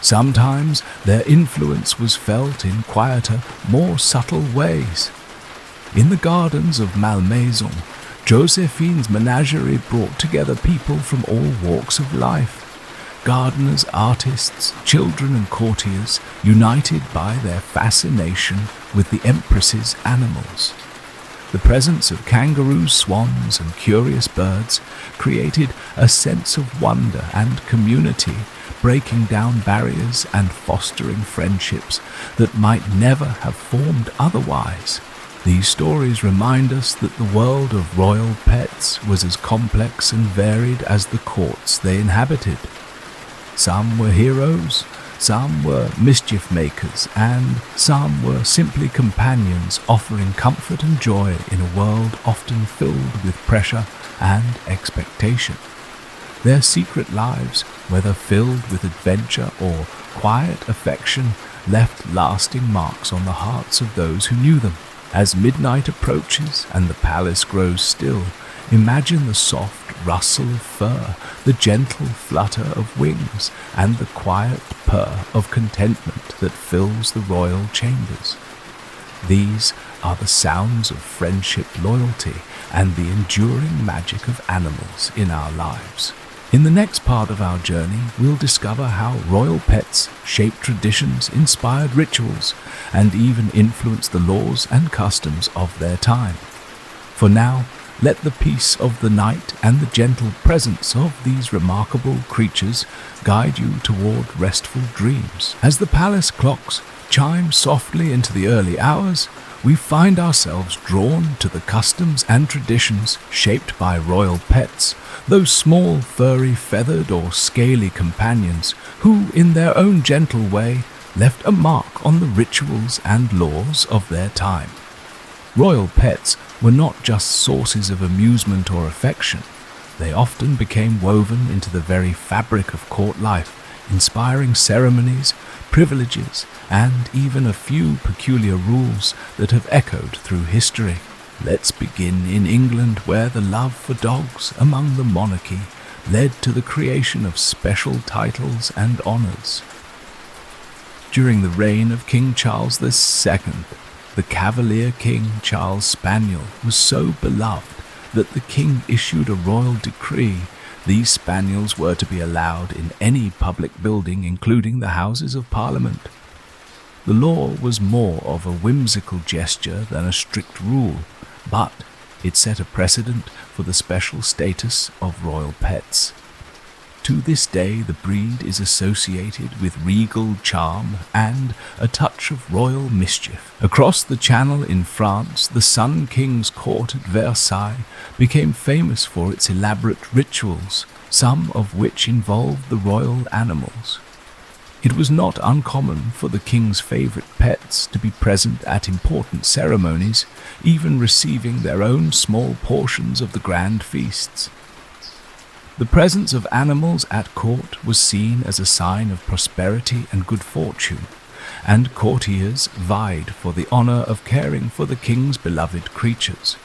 Sometimes their influence was felt in quieter, more subtle ways. In the gardens of Malmaison, Josephine's menagerie brought together people from all walks of life. Gardeners, artists, children and courtiers, united by their fascination with the Empress's animals. The presence of kangaroos, swans, and curious birds created a sense of wonder and community, breaking down barriers and fostering friendships that might never have formed otherwise. These stories remind us that the world of royal pets was as complex and varied as the courts they inhabited. Some were heroes, some were mischief makers, and some were simply companions offering comfort and joy in a world often filled with pressure and expectation. Their secret lives, whether filled with adventure or quiet affection, left lasting marks on the hearts of those who knew them. As midnight approaches and the palace grows still, imagine the soft rustle of fur, the gentle flutter of wings, and the quiet purr of contentment that fills the royal chambers. These are the sounds of friendship, loyalty, and the enduring magic of animals in our lives. In the next part of our journey, we'll discover how royal pets shaped traditions, inspired rituals, and even influenced the laws and customs of their time. For now, let the peace of the night and the gentle presence of these remarkable creatures guide you toward restful dreams. As the palace clocks chime softly into the early hours, we find ourselves drawn to the customs and traditions shaped by royal pets, those small, furry, feathered or scaly companions who, in their own gentle way, left a mark on the rituals and laws of their time. Royal pets were not just sources of amusement or affection. They often became woven into the very fabric of court life, inspiring ceremonies, privileges, and even a few peculiar rules that have echoed through history. Let's begin in England, where the love for dogs among the monarchy led to the creation of special titles and honours. During the reign of King Charles II, the Cavalier King Charles Spaniel was so beloved that the king issued a royal decree. These spaniels were to be allowed in any public building, including the Houses of Parliament. The law was more of a whimsical gesture than a strict rule, but it set a precedent for the special status of royal pets. To this day, the breed is associated with regal charm and a touch of royal mischief. Across the Channel in France, the Sun King's court at Versailles became famous for its elaborate rituals, some of which involved the royal animals. It was not uncommon for the king's favorite pets to be present at important ceremonies, even receiving their own small portions of the grand feasts. The presence of animals at court was seen as a sign of prosperity and good fortune, and courtiers vied for the honor of caring for the king's beloved creatures.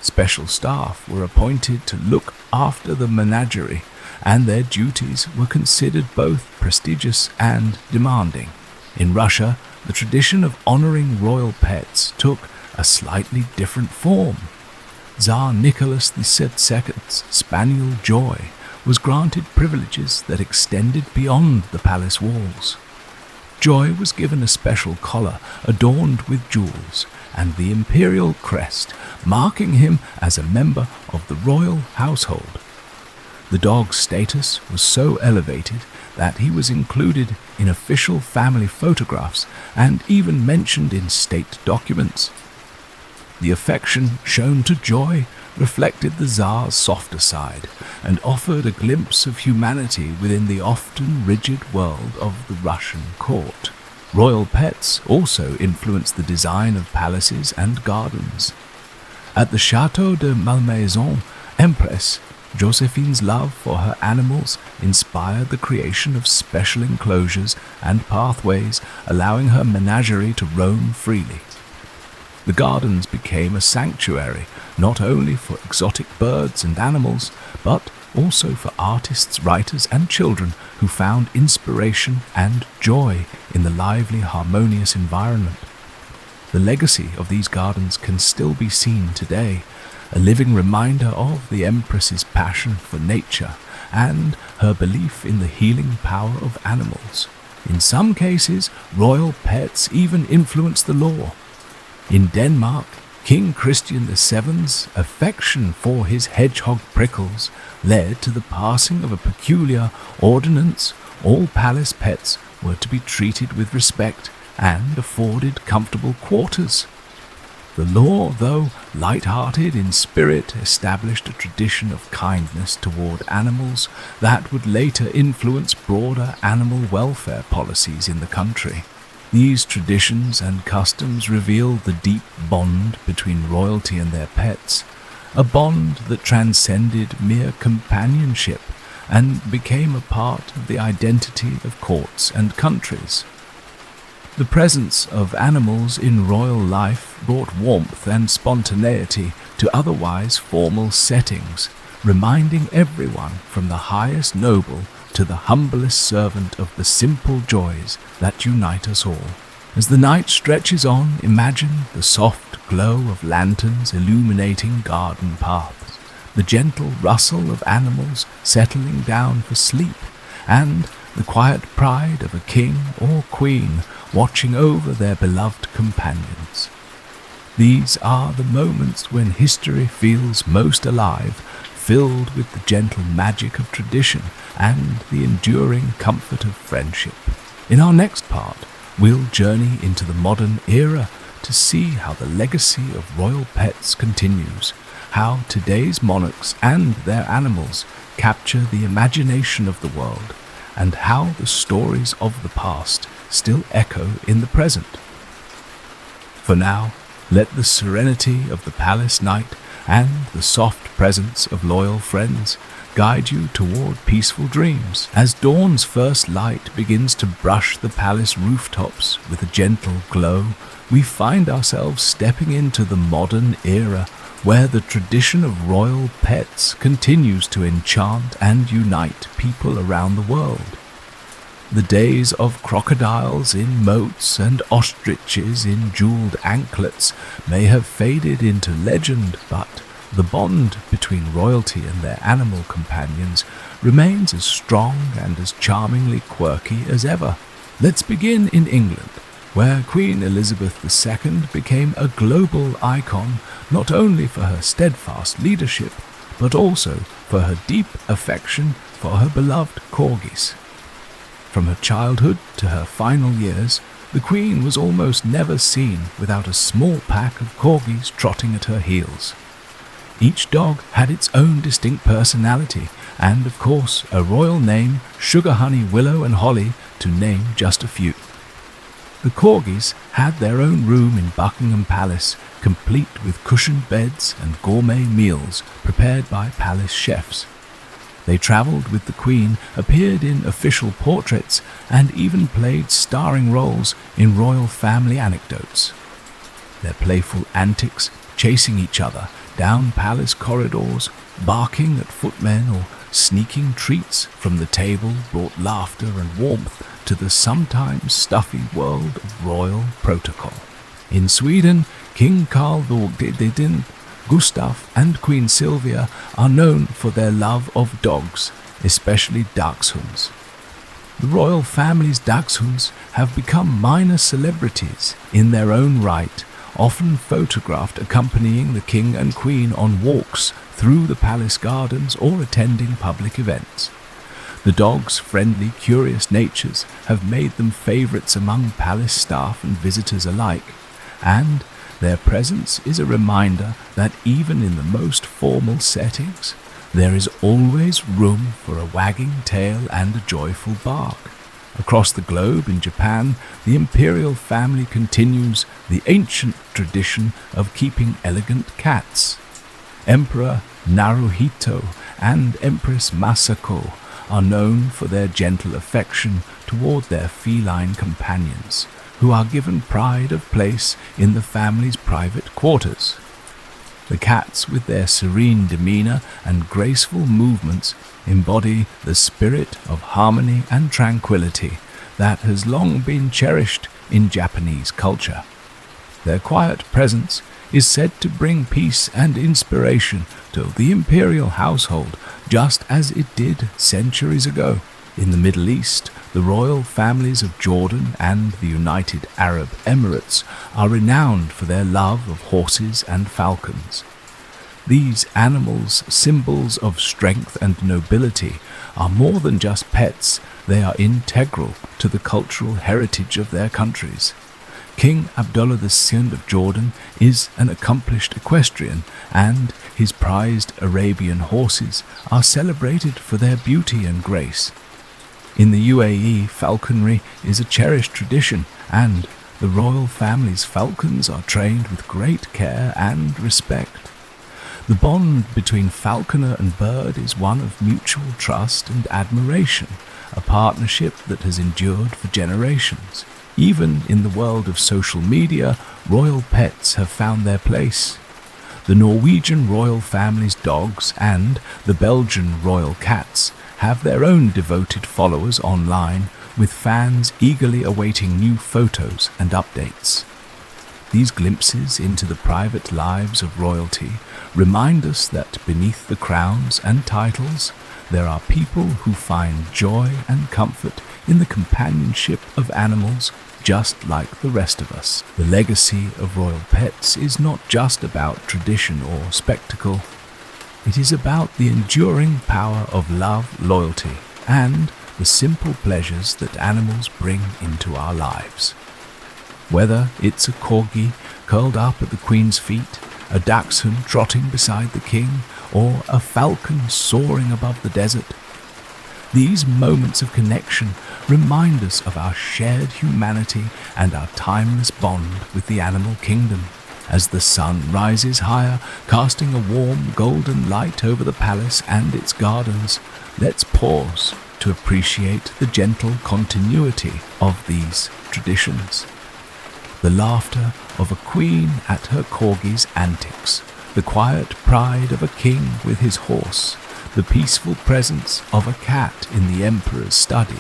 Special staff were appointed to look after the menagerie, and their duties were considered both prestigious and demanding. In Russia, the tradition of honoring royal pets took a slightly different form. Tsar Nicholas II's spaniel Joy was granted privileges that extended beyond the palace walls. Joy was given a special collar adorned with jewels and the imperial crest, marking him as a member of the royal household. The dog's status was so elevated that he was included in official family photographs and even mentioned in state documents. The affection shown to Joy reflected the Tsar's softer side and offered a glimpse of humanity within the often rigid world of the Russian court. Royal pets also influenced the design of palaces and gardens. At the Château de Malmaison, Empress Josephine's love for her animals inspired the creation of special enclosures and pathways, allowing her menagerie to roam freely. The gardens became a sanctuary not only for exotic birds and animals, but also for artists, writers, and children who found inspiration and joy in the lively, harmonious environment. The legacy of these gardens can still be seen today, a living reminder of the Empress's passion for nature and her belief in the healing power of animals. In some cases, royal pets even influenced the law. In Denmark, King Christian VII's affection for his hedgehog Prickles led to the passing of a peculiar ordinance. All palace pets were to be treated with respect and afforded comfortable quarters. The law, though light-hearted in spirit, established a tradition of kindness toward animals that would later influence broader animal welfare policies in the country. These traditions and customs reveal the deep bond between royalty and their pets, a bond that transcended mere companionship and became a part of the identity of courts and countries. The presence of animals in royal life brought warmth and spontaneity to otherwise formal settings, reminding everyone from the highest noble to the humblest servant of the simple joys that unite us all. As the night stretches on, imagine the soft glow of lanterns illuminating garden paths, the gentle rustle of animals settling down for sleep, and the quiet pride of a king or queen watching over their beloved companions. These are the moments when history feels most alive, filled with the gentle magic of tradition and the enduring comfort of friendship. In our next part, we'll journey into the modern era to see how the legacy of royal pets continues, how today's monarchs and their animals capture the imagination of the world, and how the stories of the past still echo in the present. For now, let the serenity of the palace night and the soft presence of loyal friends guide you toward peaceful dreams. As dawn's first light begins to brush the palace rooftops with a gentle glow, we find ourselves stepping into the modern era where the tradition of royal pets continues to enchant and unite people around the world. The days of crocodiles in moats and ostriches in jeweled anklets may have faded into legend, but the bond between royalty and their animal companions remains as strong and as charmingly quirky as ever. Let's begin in England, where Queen Elizabeth II became a global icon not only for her steadfast leadership, but also for her deep affection for her beloved corgis. From her childhood to her final years, the Queen was almost never seen without a small pack of corgis trotting at her heels. Each dog had its own distinct personality and, of course, a royal name, Sugar Honey, Willow and Holly, to name just a few. The corgis had their own room in Buckingham Palace, complete with cushioned beds and gourmet meals prepared by palace chefs. They travelled with the Queen, appeared in official portraits, and even played starring roles in royal family anecdotes. Their playful antics, chasing each other down palace corridors, barking at footmen, or sneaking treats from the table brought laughter and warmth to the sometimes stuffy world of royal protocol. In Sweden, King Carl VII, Gustav and Queen Sylvia are known for their love of dogs, especially dachshunds. The royal family's dachshunds have become minor celebrities in their own right, often photographed accompanying the king and queen on walks through the palace gardens or attending public events. The dogs' friendly, curious natures have made them favorites among palace staff and visitors alike, and their presence is a reminder that even in the most formal settings, there is always room for a wagging tail and a joyful bark. Across the globe in Japan, the imperial family continues the ancient tradition of keeping elegant cats. Emperor Naruhito and Empress Masako are known for their gentle affection toward their feline companions, who are given pride of place in the family's private quarters. The cats, with their serene demeanor and graceful movements, embody the spirit of harmony and tranquility that has long been cherished in Japanese culture. Their quiet presence is said to bring peace and inspiration to the imperial household, just as it did centuries ago. In the Middle East, The royal families of Jordan and the United Arab Emirates are renowned for their love of horses and falcons. These animals, symbols of strength and nobility, are more than just pets. They are integral to the cultural heritage of their countries. King Abdullah II of Jordan is an accomplished equestrian, and his prized Arabian horses are celebrated for their beauty and grace. In the UAE, falconry is a cherished tradition, and the royal family's falcons are trained with great care and respect. The bond between falconer and bird is one of mutual trust and admiration, a partnership that has endured for generations. Even in the world of social media, royal pets have found their place. The Norwegian royal family's dogs and the Belgian royal cats have their own devoted followers online, with fans eagerly awaiting new photos and updates. These glimpses into the private lives of royalty remind us that beneath the crowns and titles, there are people who find joy and comfort in the companionship of animals just like the rest of us. The legacy of royal pets is not just about tradition or spectacle. It is about the enduring power of love, loyalty, and the simple pleasures that animals bring into our lives. Whether it's a corgi curled up at the Queen's feet, a dachshund trotting beside the king, or a falcon soaring above the desert, these moments of connection remind us of our shared humanity and our timeless bond with the animal kingdom. As the sun rises higher, casting a warm golden light over the palace and its gardens, let's pause to appreciate the gentle continuity of these traditions. The laughter of a queen at her corgi's antics, the quiet pride of a king with his horse, the peaceful presence of a cat in the emperor's study.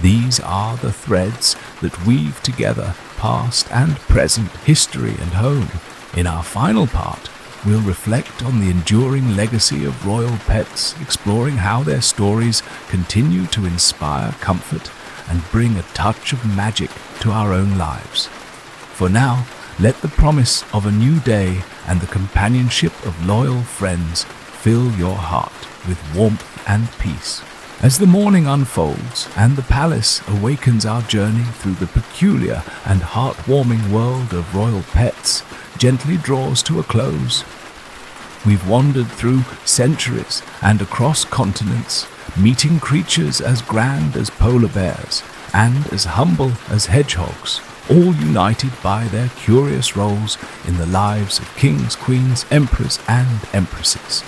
These are the threads that weave together past and present, history and home. In our final part, we'll reflect on the enduring legacy of royal pets, exploring how their stories continue to inspire comfort and bring a touch of magic to our own lives. For now, let the promise of a new day and the companionship of loyal friends fill your heart with warmth and peace. As the morning unfolds and the palace awakens our journey through the peculiar and heartwarming world of royal pets gently draws to a close. We've wandered through centuries and across continents, meeting creatures as grand as polar bears and as humble as hedgehogs, all united by their curious roles in the lives of kings, queens, emperors, and empresses.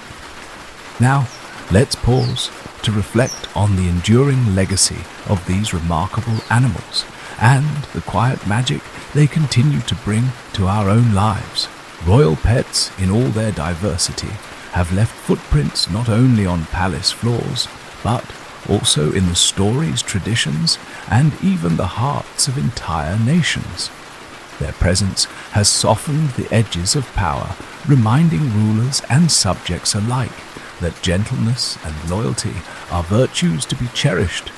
Now, let's pause to reflect on the enduring legacy of these remarkable animals and the quiet magic they continue to bring to our own lives. Royal pets, in all their diversity, have left footprints not only on palace floors, but also in the stories, traditions, and even the hearts of entire nations. Their presence has softened the edges of power, reminding rulers and subjects alike that gentleness and loyalty are virtues to be cherished.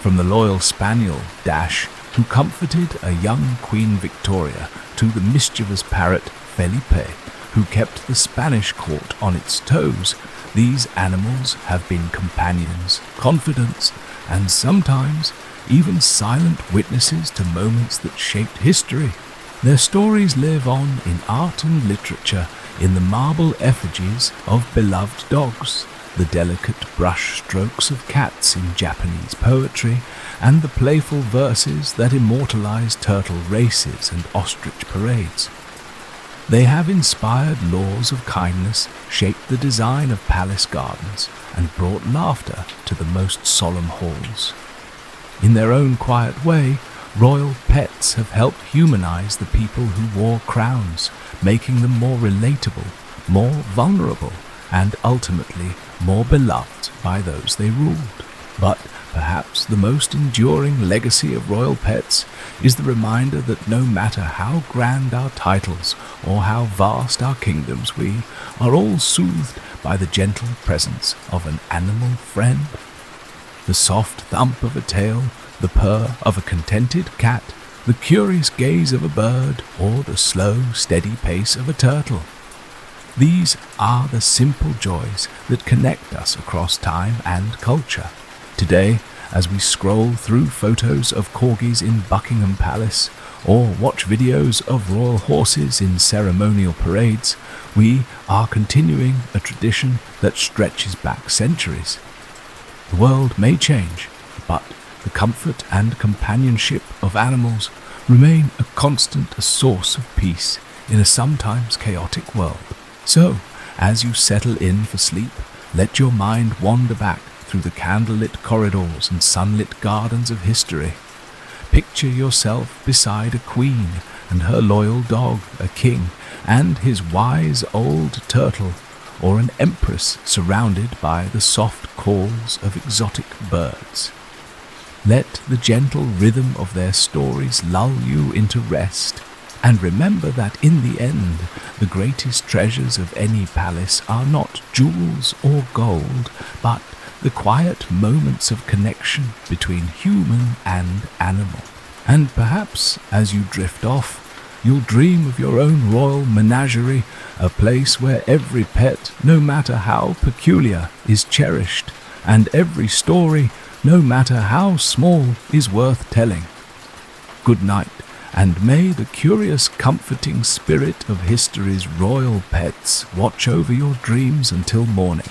From the loyal spaniel, Dash, who comforted a young Queen Victoria, to the mischievous parrot, Felipe, who kept the Spanish court on its toes, these animals have been companions, confidants, and sometimes even silent witnesses to moments that shaped history. Their stories live on in art and literature, in the marble effigies of beloved dogs, the delicate brush strokes of cats in Japanese poetry, and the playful verses that immortalize turtle races and ostrich parades. They have inspired laws of kindness, shaped the design of palace gardens, and brought laughter to the most solemn halls. In their own quiet way, royal pets have helped humanize the people who wore crowns, making them more relatable, more vulnerable, and ultimately more beloved by those they ruled. But perhaps the most enduring legacy of royal pets is the reminder that no matter how grand our titles or how vast our kingdoms, we are all soothed by the gentle presence of an animal friend. The soft thump of a tail, the purr of a contented cat, the curious gaze of a bird, or the slow, steady pace of a turtle. These are the simple joys that connect us across time and culture. Today, as we scroll through photos of corgis in Buckingham Palace or watch videos of royal horses in ceremonial parades, we are continuing a tradition that stretches back centuries. The world may change, but the comfort and companionship of animals remain a constant source of peace in a sometimes chaotic world. So, as you settle in for sleep, let your mind wander back through the candlelit corridors and sunlit gardens of history. Picture yourself beside a queen and her loyal dog, a king, and his wise old turtle, or an empress surrounded by the soft calls of exotic birds. Let the gentle rhythm of their stories lull you into rest, and remember that in the end, the greatest treasures of any palace are not jewels or gold, but the quiet moments of connection between human and animal. And perhaps, as you drift off, you'll dream of your own royal menagerie, a place where every pet, no matter how peculiar, is cherished, and every story, no matter how small, is worth telling. Good night, and may the curious, comforting spirit of history's royal pets watch over your dreams until morning.